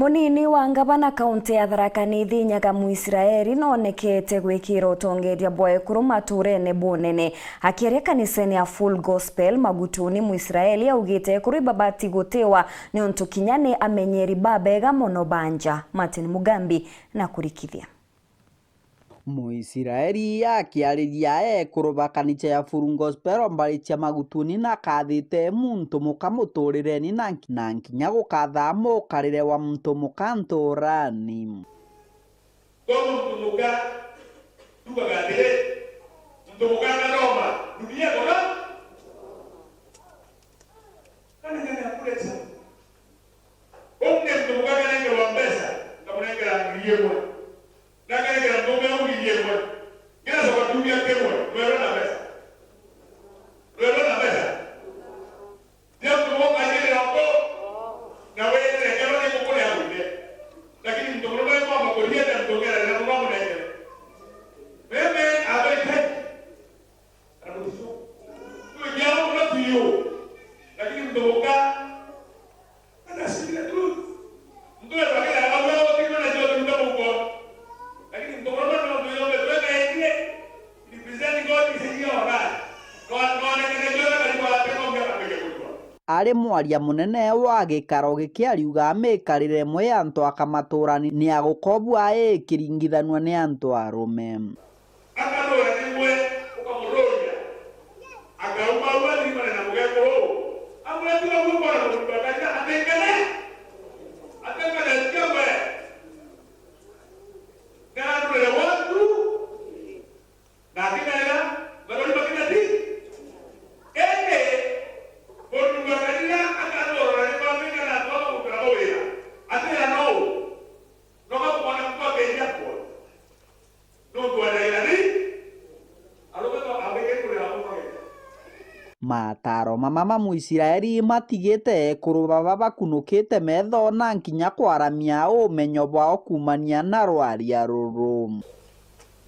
Munini wa ngavana kaunti ya Tharaka Nithi Nyaga Muisiraeli nonekete gwikira utongeria bwa ekuru maturene bunene akiaria kanisani ya Full Gospel Magutuni. Muisiraeli augite ekuru ibabati gutiwa ni untu kinyane amenyeri babega mono banja. Martin Mugambi na kurikithia. Muisiraeli akiariria ekuru ba kanitha ya Full Gospel mbaritia Magutuni na kathite muntu mukamuturireni na nkinya gukatha mukarire wa muntu mukanturani todo muntu muka tubagatire muntu mukana Roma dunia bora kana kana kuleta omne muntu mukana ngero wa mbesa kamunengera ngiyemo nakengera ngombe ngiyemo ngera za dunia kemo lero na mbesa lero na mbesa ndio mtu ajili hapo na wewe ngero ni kukule hapo lakini mtu mmoja kwa kulia na mtongera na mambo na yeye mimi abaita anabusu tu jambo la tuyo lakini mtu mmoja anasikia tu mtu anataka hapo kitu na joto mtu mmoja lakini mtu mmoja ndio mbele yake ni present God is here alright kwa nini ndio kwa hapo ngara kwa ari mwaria munene wa gikaro gikiariuga mikarire mwe antu akamaturani ni agukobwa kiringithanwa ni antu arume akadora nimwe ukamuroja akauma wali mara na mugeko amwetira kubara kubaka atengene kama ngaro le watu na kinala baroni bakina ti mataro mama Muisiraeli matigite ekuru baba bakunukite metho na nkinya kwaramia umenyo bwao kumania na rwaria ruru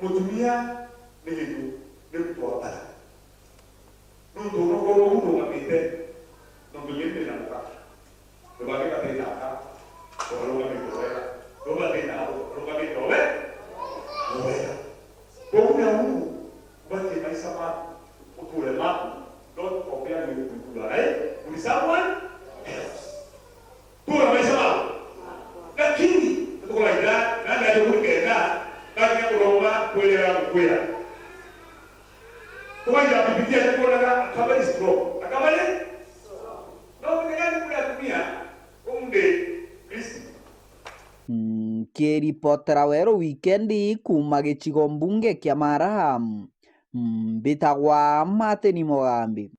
mutumia ni hindu ni mtwapara nundu no ko ngapite nundu yende na muka tubage katena ka toroga mitoera roba tena roba mitoera roba kwa Mungu basi maisha ma utule ma don't compare with people right with someone else kwa maisha ma lakini tukola na ndio kugenda kanya kuronga kwelera kukwera kwa bibilia tukola kabali stro akabale no kugenda kutumia umde Kristo kiripotera wero weekendi kuma gicigo mbunge kia Maraham mbitagwa Martin Mugambi.